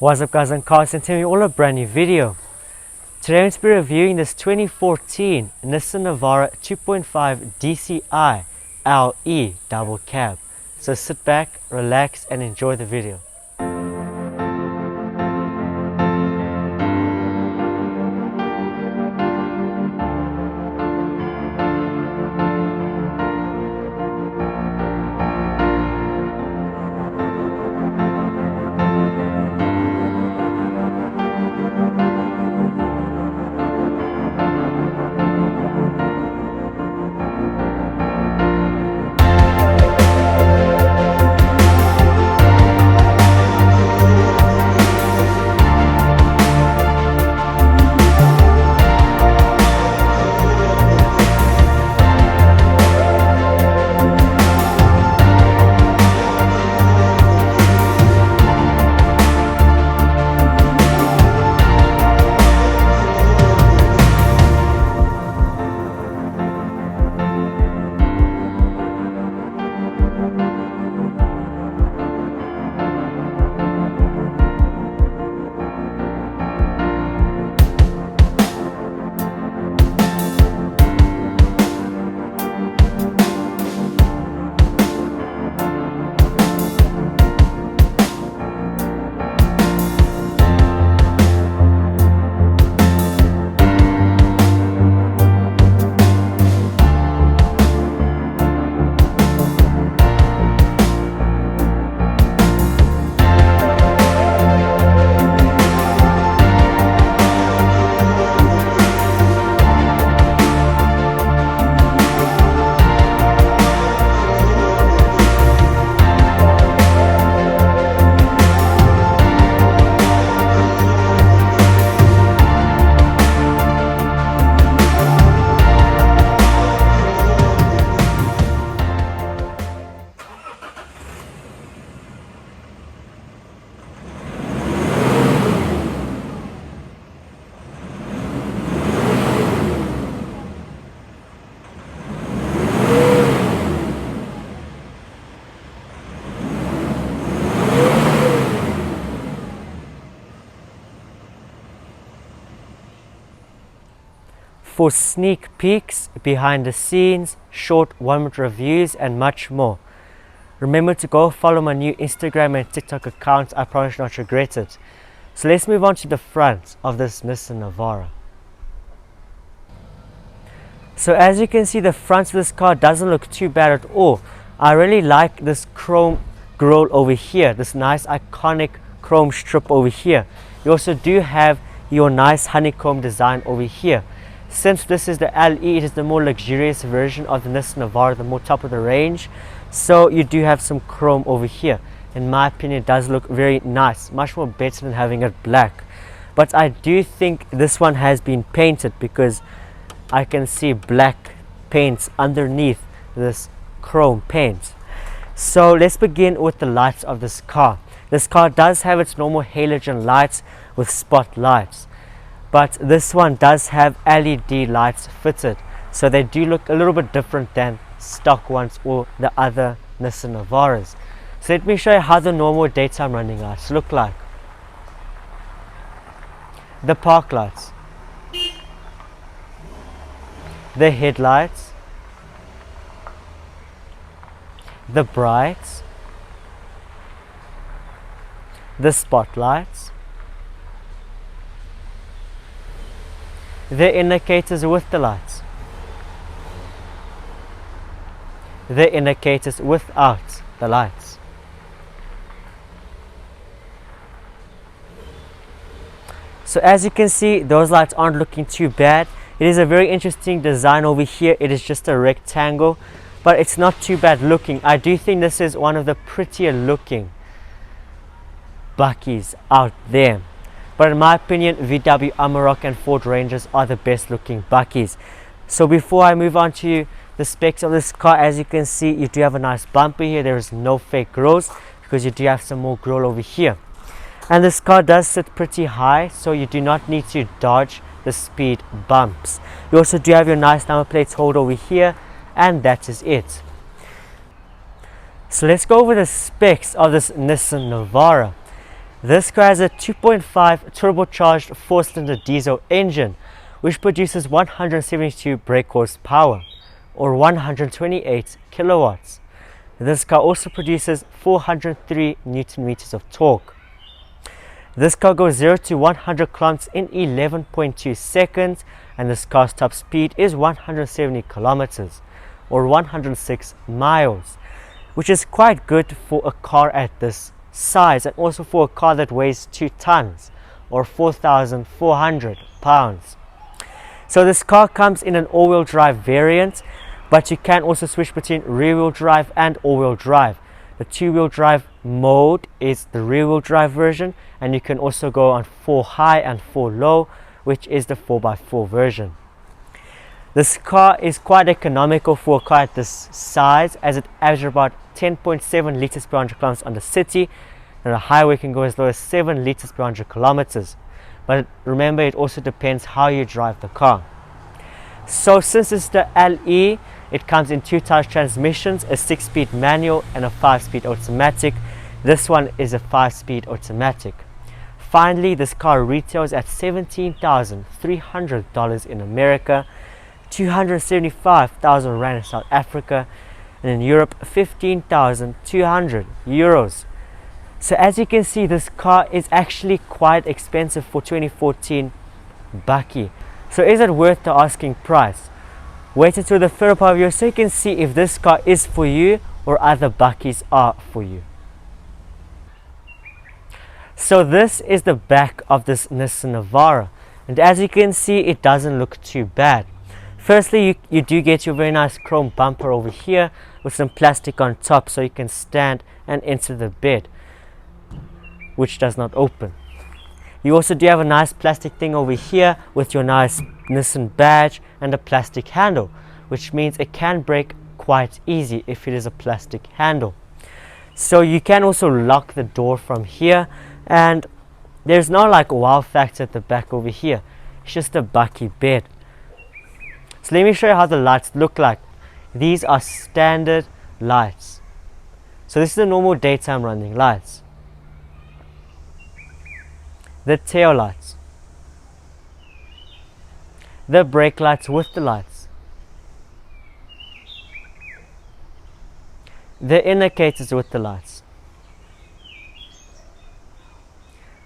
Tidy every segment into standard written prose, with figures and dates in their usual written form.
What's up guys, I'm Carson and telling you all a brand new video. Today I'm going to be reviewing this 2014 Nissan Navara 2.5 DCI LE double cab. So sit back, relax and enjoy the video. For sneak peeks, behind the scenes, short 1-minute reviews and much more. Remember to go follow my new Instagram and TikTok accounts, I promise you'll not regret it. So let's move on to the front of this Nissan Navara. So as you can see, the front of this car doesn't look too bad at all. I really like this chrome grille over here, this nice iconic chrome strip over here. You also do have your nice honeycomb design over here. Since this is the LE, it is the more luxurious version of the Nissan Navara, the more top of the range. So you do have some chrome over here. In my opinion, it does look very nice, much more better than having it black. But I do think this one has been painted because I can see black paints underneath this chrome paint. So let's begin with the lights of this car. This car does have its normal halogen lights with spotlights, but this one does have LED lights fitted, so they do look a little bit different than stock ones or the other Nissan Navaras. So let me show you how the normal daytime running lights look like. The park lights, the headlights, the brights, the spotlights, the indicators with the lights, the indicators without the lights. So as you can see, those lights aren't looking too bad. It is a very interesting design over here. It is just a rectangle, but it's not too bad looking. I do think this is one of the prettier looking Buckies out there. But in my opinion, VW Amarok and Ford Rangers are the best looking Buckies. So before I move on to the specs of this car, as you can see, you do have a nice bumper here. There is no fake grills because you do have some more grill over here. And this car does sit pretty high, so you do not need to dodge the speed bumps. You also do have your nice number plates hold over here, and that is it. So let's go over the specs of this Nissan Navara. This car has a 2.5 turbocharged 4-cylinder diesel engine, which produces 172 brake horsepower or 128 kilowatts. This car also produces 403 Newton meters of torque. This car goes 0 to 100 kilometers in 11.2 seconds, and this car's top speed is 170 kilometers or 106 miles, which is quite good for a car at this size, and also for a car that weighs 2 tons or 4,400 pounds. So this car comes in an all-wheel drive variant, but you can also switch between rear-wheel drive and all-wheel drive. The two-wheel drive mode is the rear-wheel drive version, and you can also go on 4 high and 4 low, which is the 4x4 version. This car is quite economical for a car at this size, as it averages about 10.7 liters per 100 kilometers on the city, and the highway can go as low as 7 liters per 100 kilometers. But remember, it also depends how you drive the car. So since it's the LE, it comes in 2 types of transmissions, a 6-speed manual and a 5-speed automatic. This one is a 5-speed automatic. Finally, this car retails at $17,300 in America, 275,000 Rand in South Africa, and in Europe 15,200 euros. So as you can see, this car is actually quite expensive for 2014 bakkie. So is it worth the asking price? Wait until the third part of video so you can see if this car is for you or other bakkies are for you. So this is the back of this Nissan Navara, and as you can see, it doesn't look too bad. Firstly, you do get your very nice chrome bumper over here with some plastic on top so you can stand and enter the bed, which does not open. You also do have a nice plastic thing over here with your nice Nissan badge and a plastic handle, which means it can break quite easy if it is a plastic handle. So you can also lock the door from here, and there's no like wow factor at the back over here. It's just a bakkie bed. So let me show you how the lights look like. These are standard lights. So this is the normal daytime running lights. The tail lights, the brake lights with the lights, the indicators with the lights,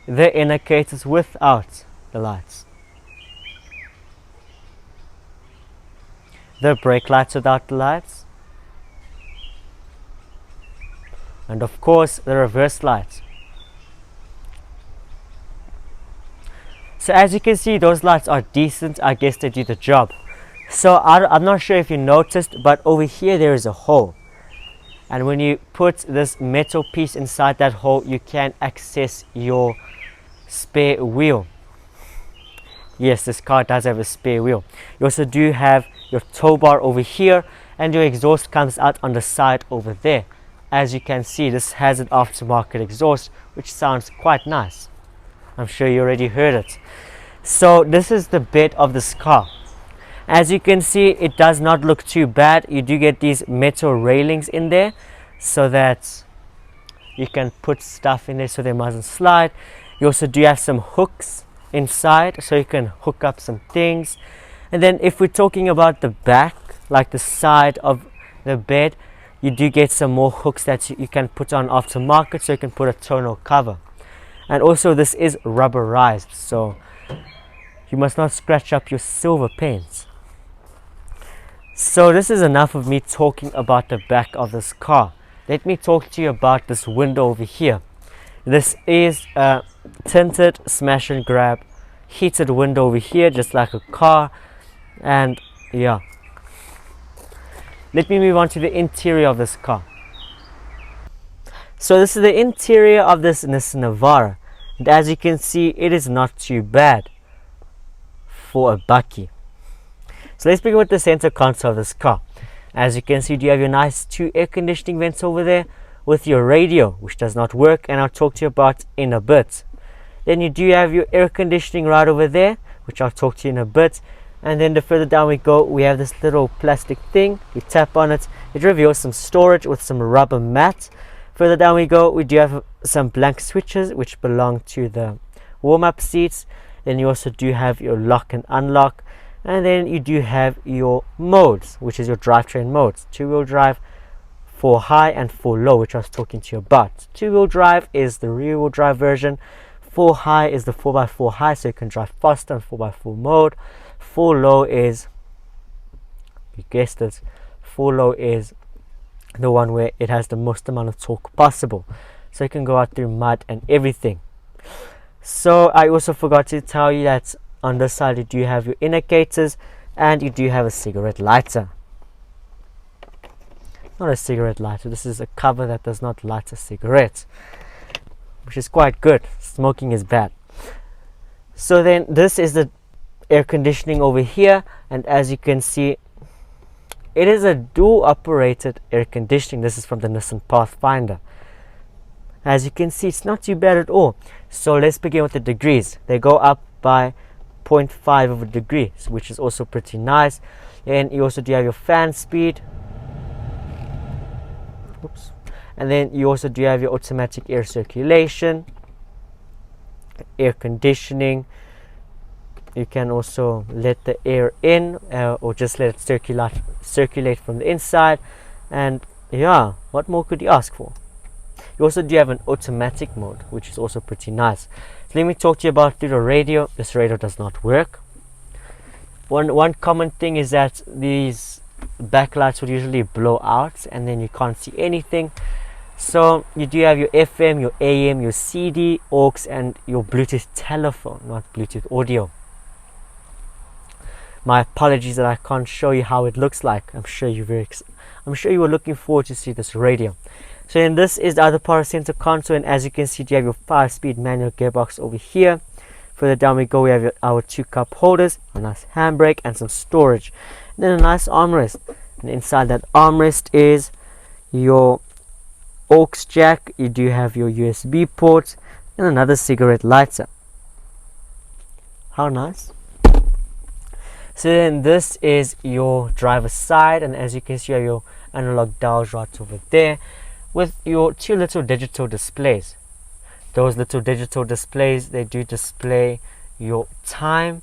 the indicators without the lights, the brake lights without the lights, and of course the reverse lights. So as you can see, those lights are decent. I guess they do the job. So I'm not sure if you noticed, but over here there is a hole, and when you put this metal piece inside that hole, you can access your spare wheel. Yes, this car does have a spare wheel. You also do have your tow bar over here, and your exhaust comes out on the side over there. As you can see, this has an aftermarket exhaust, which sounds quite nice. I'm sure you already heard it. So this is the bed of this car. As you can see, it does not look too bad. You do get these metal railings in there so that you can put stuff in there so they mustn't slide. You also do have some hooks inside so you can hook up some things. And then if we're talking about the back, like the side of the bed, you do get some more hooks that you can put on aftermarket so you can put a tonneau cover. And also this is rubberized, so you must not scratch up your silver paints. So this is enough of me talking about the back of this car. Let me talk to you about this window over here. This is a tinted smash and grab heated window over here, just like a car. And yeah, let me move on to the interior of this car. So this is the interior of this Nissan Navara, and as you can see, it is not too bad for a bakkie. So let's begin with the center console of this car. As you can see, you have your nice 2 air conditioning vents over there with your radio, which does not work, and I'll talk to you about in a bit. Then you do have your air conditioning right over there, which I'll talk to you in a bit. And then the further down we go, we have this little plastic thing. You tap on it, it reveals some storage with some rubber mat Further down we go, we do have some blank switches which belong to the warm-up seats. Then you also do have your lock and unlock, and then you do have your modes, which is your drivetrain modes: two-wheel drive, 4 high and 4 low, which I was talking to you about. Two-wheel drive is the rear-wheel drive version. 4 high is the 4x4 high, so you can drive faster in 4x4 mode. 4 low is, you guessed it, 4 low is the one where it has the most amount of torque possible, so you can go out through mud and everything. So I also forgot to tell you that on this side you do have your indicators, and you do have a cigarette lighter. Not a cigarette lighter, this is a cover that does not light a cigarette, which is quite good. Smoking is bad. So then this is the air conditioning over here, and as you can see, it is a dual operated air conditioning. This is from the Nissan Pathfinder. As you can see, it's not too bad at all. So let's begin with the degrees. They go up by 0.5 of a degree, which is also pretty nice. And you also do have your fan speed. Oops. And then you also do have your automatic air circulation, air conditioning. You can also let the air in, or just let it circulate from the inside. And yeah, what more could you ask for? You also do have an automatic mode, which is also pretty nice. So let me talk to you about the radio. This radio does not work. One common thing is that these backlights would usually blow out and then you can't see anything. So you do have your FM, your AM, your CD, aux, and your Bluetooth telephone, not Bluetooth audio. My apologies that I can't show you how it looks like. I'm sure you were looking forward to see this radio. So then this is the other part of center console, and as you can see, you have your 5-speed manual gearbox over here. Further down we go, we have our 2 cup holders, a nice handbrake, and some storage. And then a nice armrest. And inside that armrest is your aux jack. You do have your USB port and another cigarette lighter. How nice. So then this is your driver's side, and as you can see, you have your analog dials right over there with your 2 little digital displays. Those little digital displays, they do display your time,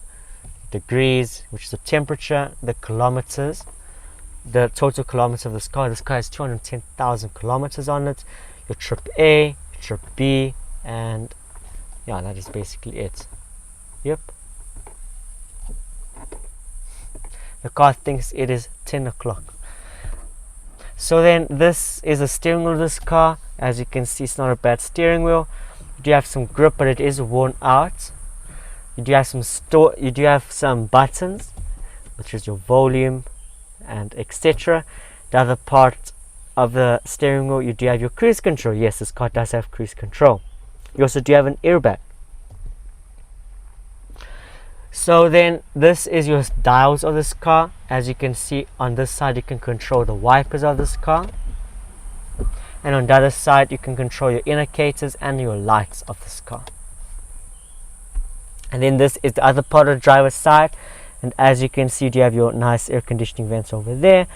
degrees, which is the temperature, the kilometers, the total kilometers of this car. This car has 210,000 kilometers on it, your trip A, trip B, and yeah, that is basically it. Yep. The car thinks it is 10 o'clock. So then this is the steering wheel of this car. As you can see, it's not a bad steering wheel. You do have some grip, but it is worn out. You do have some buttons, which is your volume and etc. The other part of the steering wheel, you do have your cruise control. Yes, this car does have cruise control. You also do have an airbag. So then this is your dials of this car. As you can see, on this side you can control the wipers of this car, and on the other side you can control your indicators and your lights of this car. And then this is the other part of the driver's side, and as you can see, you have your nice air conditioning vents over there.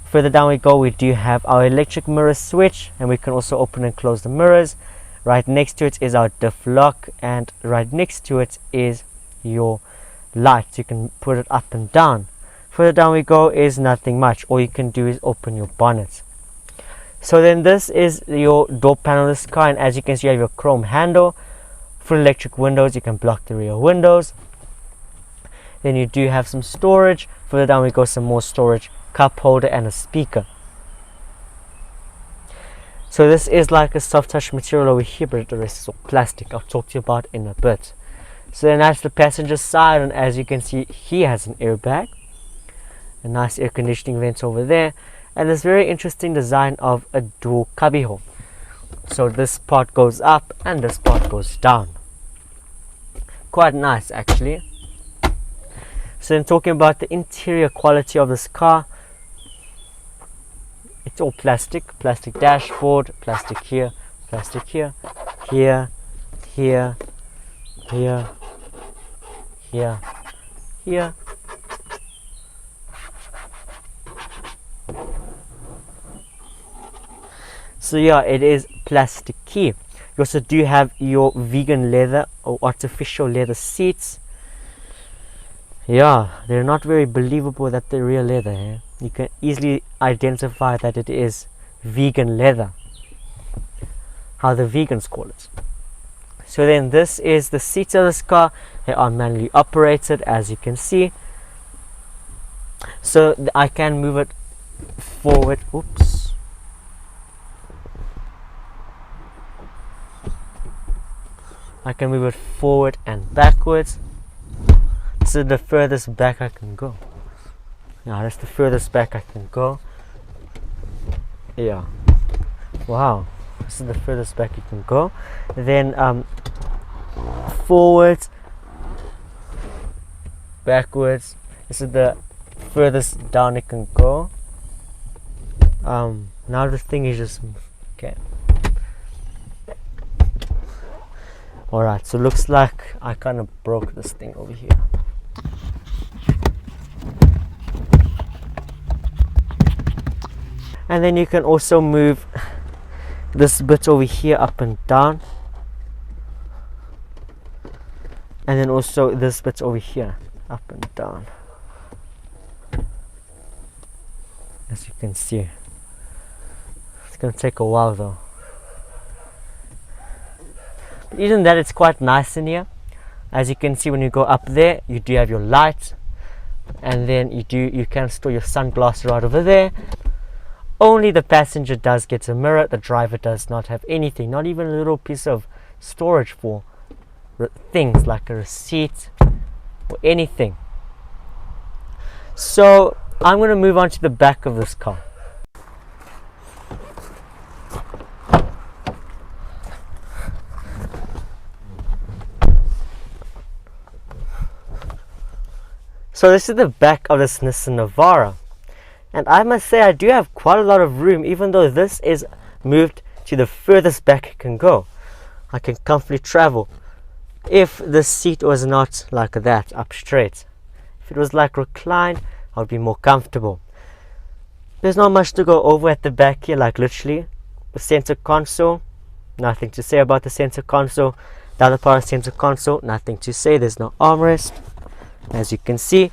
Further down we go, we do have our electric mirror switch, and we can also open and close the mirrors. Right next to it is our diff lock, and right next to it is your lights. You can put it up and down. Further down we go is nothing much. All you can do is open your bonnet. So then this is your door panel of this car, and as you can see, you have your chrome handle. For electric windows, you can block the rear windows. Then you do have some storage. Further down we go, some more storage, cup holder, and a speaker. So this is like a soft touch material over here, but the rest is all plastic. I'll talk to you about in a bit. So then that's the passenger side, and as you can see, he has an airbag, a nice air conditioning vent over there, and this very interesting design of a dual cubbyhole. So this part goes up and this part goes down. Quite nice actually. So then talking about the interior quality of this car, it's all plastic dashboard, plastic here, here, here, here, here. So So yeah, it is plastic key. You also do have your vegan leather or artificial leather seats. Yeah, they're not very believable that they're real leather. Eh? You can easily identify that it is vegan leather, how the vegans call it. So then this is the seats of this car. They are manually operated, as you can see. So I can move it forward. Oops. I can move it forward and backwards. This is the furthest back I can go. Yeah, that's the furthest back I can go. Yeah. Wow. This is the furthest back you can go. Then forwards, backwards. This is the furthest down it can go. Now the thing is just okay. Alright, so looks like I kind of broke this thing over here. And then you can also move this bit over here up and down, and then also this bit over here up and down, as you can see. It's gonna take a while though. But even that, it's quite nice in here. As you can see, when you go up there, you do have your light, and then you can store your sunglasses right over there. Only the passenger does get a mirror. The driver does not have anything, not even a little piece of storage for things like a receipt or anything. So I'm going to move on to the back of this car. So this is the back of this Nissan Navara. And I must say, I do have quite a lot of room, even though this is moved to the furthest back it can go. I can comfortably travel. If the seat was not like that, up straight. If it was like reclined, I would be more comfortable. There's not much to go over at the back here, like literally. The center console, nothing to say about the center console. The other part of the center console, nothing to say. There's no armrest, as you can see.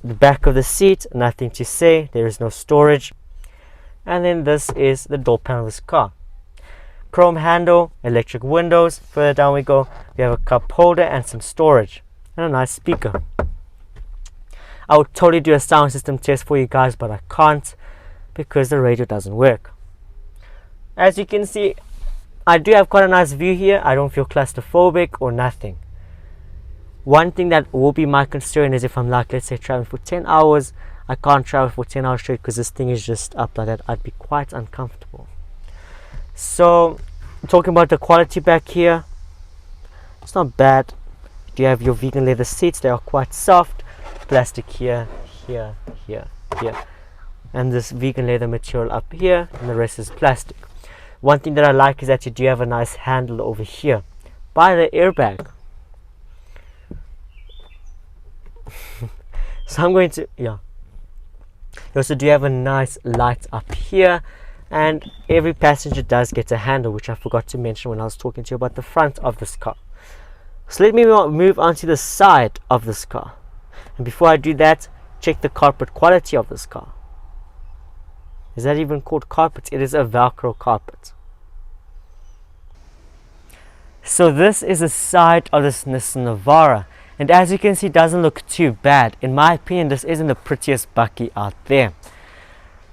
The back of the seat, nothing to say. There is no storage. And then this is the door panel of this car. Chrome handle, electric windows. Further down we go, we have a cup holder and some storage, and a nice speaker. I would totally do a sound system test for you guys, but I can't because the radio doesn't work. As you can see, I do have quite a nice view here. I don't feel claustrophobic or nothing. One thing that will be my concern is if I'm like, let's say, traveling for 10 hours, I can't travel for 10 hours straight because this thing is just up like that. I'd be quite uncomfortable. So, talking about the quality back here, it's not bad. You have your vegan leather seats. They are quite soft. Plastic here, here, here, here. And this vegan leather material up here, and the rest is plastic. One thing that I like is that you do have a nice handle over here by the airbag. So I'm going to, yeah. You also do have a nice light up here, and every passenger does get a handle, which I forgot to mention when I was talking to you about the front of this car. So let me move on to the side of this car. And before I do that, check the carpet quality of this car. Is that even called carpet? It is a Velcro carpet. So this is the side of this Nissan Navara. And as you can see, it doesn't look too bad. In my opinion, this isn't the prettiest bakkie out there.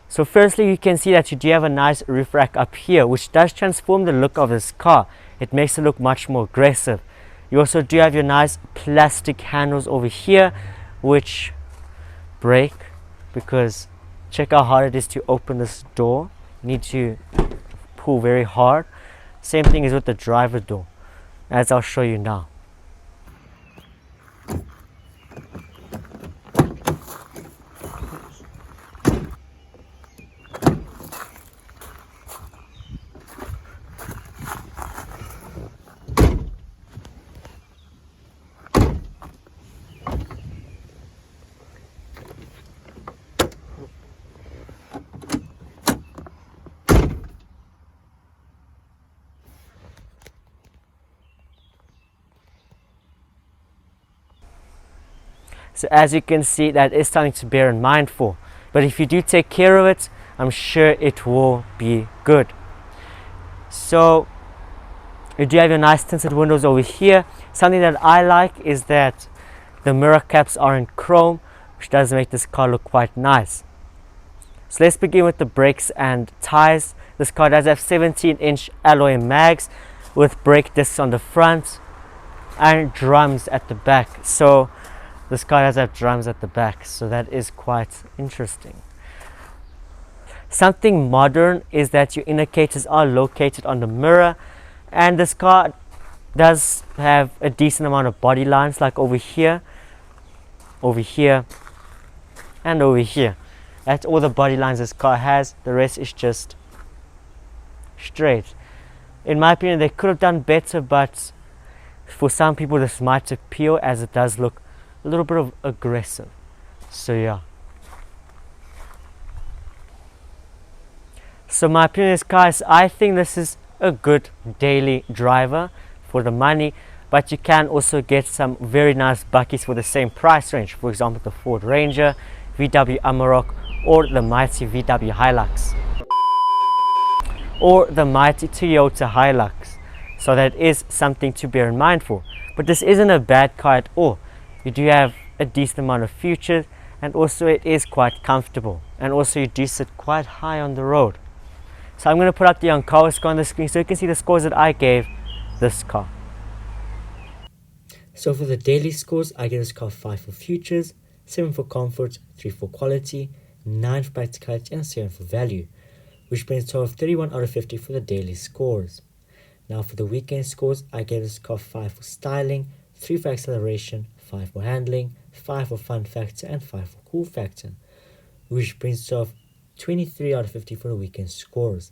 So firstly, you can see that you do have a nice roof rack up here, which does transform the look of this car. It makes it look much more aggressive. You also do have your nice plastic handles over here, which break because check how hard it is to open this door. You need to pull very hard. Same thing is with the driver door, as I'll show you now. So as you can see, that is something to bear in mind for. But if you do take care of it, I'm sure it will be good. So you do have your nice tinted windows over here. Something that I like is that the mirror caps are in chrome, which does make this car look quite nice. So let's begin with the brakes and tires. This car does have 17-inch alloy mags with brake discs on the front and drums at the back. So this car does have drums at the back, so that is quite interesting. Something modern is that your indicators are located on the mirror, and this car does have a decent amount of body lines, like over here, and over here. That's all the body lines this car has. The rest is just straight. In my opinion, they could have done better, but for some people this might appeal, as it does look a little bit of aggressive. So yeah. So my opinion is, guys, I think this is a good daily driver for the money, but you can also get some very nice buckies for the same price range. For example, the Ford Ranger, VW Amarok, or the mighty VW Hilux, or the mighty Toyota Hilux. So that is something to bear in mind for. But this isn't a bad car at all. You do have a decent amount of features, and also it is quite comfortable, and also you do sit quite high on the road. So I'm going to put up the Young Car Wiz score on the screen so you can see the scores that I gave this car. So for the daily scores, I gave this car 5 for features, 7 for comfort, 3 for quality, 9 for practicality, and 7 for value, which brings a total of 31 out of 50 for the daily scores. Now for the weekend scores, I gave this car 5 for styling, 3 for acceleration, 5 for handling, 5 for fun factor, and 5 for cool factor, which brings a total of 23 out of 50 for the weekend scores.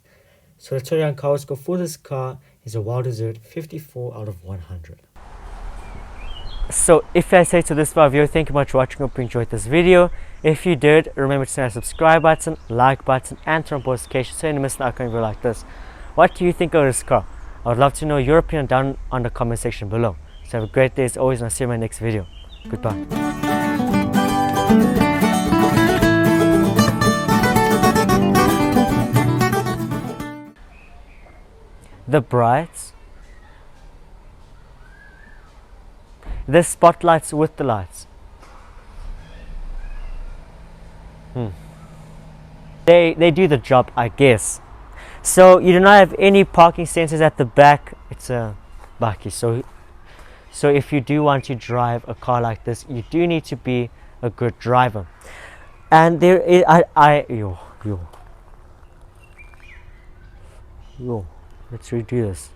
So the total Young Car Wiz score for this car is a well-deserved 54 out of 100. So if I say to this video, thank you much for watching. Hope you enjoyed this video. If you did, remember to smash the subscribe button, like button, and turn on notifications so you don't miss an upcoming video like this. What do you think of this car? I would love to know your opinion down on the comment section below. So have a great day as always, and I'll see you in my next video. Goodbye. The brights, the spotlights with the lights. They do the job, I guess. So you do not have any parking sensors at the back. It's a bakkie. So if you do want to drive a car like this, you do need to be a good driver. And there is yo. Let's redo this.